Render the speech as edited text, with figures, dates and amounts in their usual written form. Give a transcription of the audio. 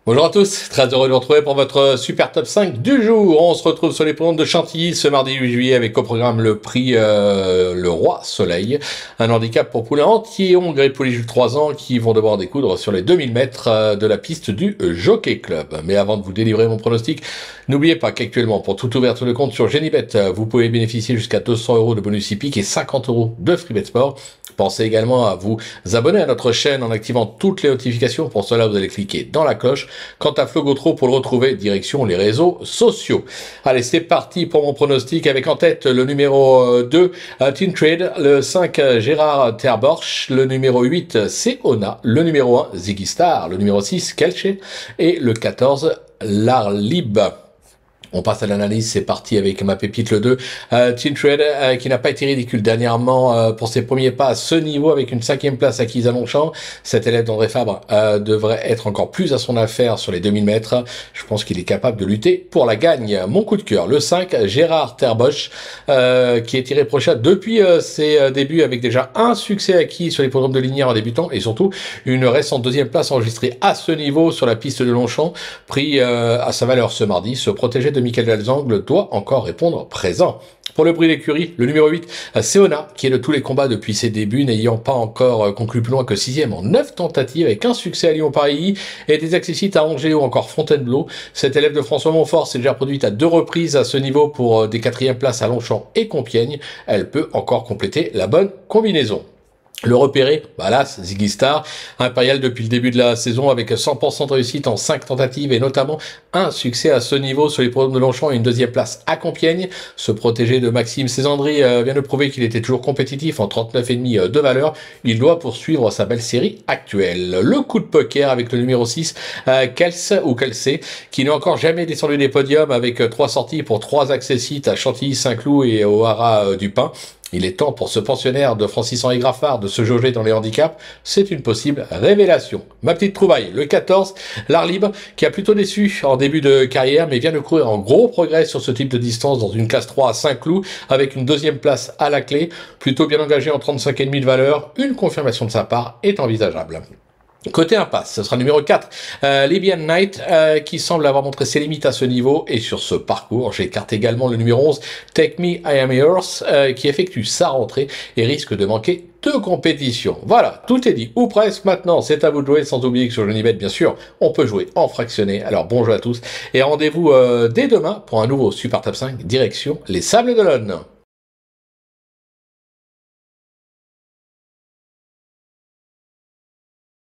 Bonjour à tous, très heureux de vous retrouver pour votre super top 5 du jour. On se retrouve sur les pentes de Chantilly ce mardi 8 juillet avec au programme le prix Le Roi Soleil, un handicap pour poulains entiers hongrés pour les jus de 3 ans qui vont devoir découdre sur les 2000 mètres de la piste du Jockey Club. Mais avant de vous délivrer mon pronostic, n'oubliez pas qu'actuellement pour toute ouverture de compte sur Genibet, vous pouvez bénéficier jusqu'à 200 € de bonus hippique et 50 € de free bet sport. Pensez également à vous abonner à notre chaîne en activant toutes les notifications. Pour cela, vous allez cliquer dans la cloche. Quant à Flo Gautreau, pour le retrouver, direction les réseaux sociaux. Allez, c'est parti pour mon pronostic avec en tête le numéro 2, Team Trade, le 5, Gérard Terborch, le numéro 8, Seona, le numéro 1, Ziggy Star, le numéro 6, Kelche et le 14, Larlib. On passe à l'analyse, c'est parti avec ma pépite le 2, Team Trade, qui n'a pas été ridicule dernièrement pour ses premiers pas à ce niveau avec une 5e place acquise à Longchamp. Cet élève d'André Fabre devrait être encore plus à son affaire sur les 2000 mètres. Je pense qu'il est capable de lutter pour la gagne. Mon coup de cœur, le 5, Gérard Terbosch, qui est irréprochable depuis ses débuts avec déjà un succès acquis sur les programmes de linéaire en débutant et surtout une récente 2e place enregistrée à ce niveau sur la piste de Longchamp, pris à sa valeur ce mardi. Se protéger de Michael Valzangle doit encore répondre présent. Pour le prix d'écurie, le numéro 8, Seona, qui est de tous les combats depuis ses débuts, n'ayant pas encore conclu plus loin que 6e en 9 tentatives, avec un succès à Lyon-Paris et des accessites à Angers ou encore Fontainebleau. Cet élève de François Montfort s'est déjà produite à 2 reprises à ce niveau pour des 4e places à Longchamp et Compiègne. Elle peut encore compléter la bonne combinaison. Le repérer, là, Ziggy Star, impérial depuis le début de la saison avec 100% de réussite en 5 tentatives et notamment un succès à ce niveau sur les programmes de Longchamp et une 2e place à Compiègne. Se protéger de Maxime Césandry vient de prouver qu'il était toujours compétitif en 39,5 de valeur. Il doit poursuivre sa belle série actuelle. Le coup de poker avec le numéro 6, Kelsey, qui n'a encore jamais descendu des podiums avec 3 sorties pour 3 accessites à Chantilly, Saint-Cloud et au Haras du Pin. Il est temps pour ce pensionnaire de Francis-Henri Graffard de se jauger dans les handicaps. C'est une possible révélation. Ma petite trouvaille, le 14, Larlib, qui a plutôt déçu en début de carrière, mais vient de courir en gros progrès sur ce type de distance dans une classe 3 à Saint-Cloud, avec une 2e place à la clé. Plutôt bien engagé en 35,5 de valeur, une confirmation de sa part est envisageable. Côté impasse, ce sera numéro 4, Libyan Knight, qui semble avoir montré ses limites à ce niveau et sur ce parcours. J'écarte également le numéro 11, Take Me, I Am Yours, qui effectue sa rentrée et risque de manquer de compétition. Voilà, tout est dit, ou presque. Maintenant, c'est à vous de jouer, sans oublier que sur Genibet, bien sûr, on peut jouer en fractionné. Alors bon jeu à tous et rendez-vous dès demain pour un nouveau Super Top 5, direction les Sables d'Olonne.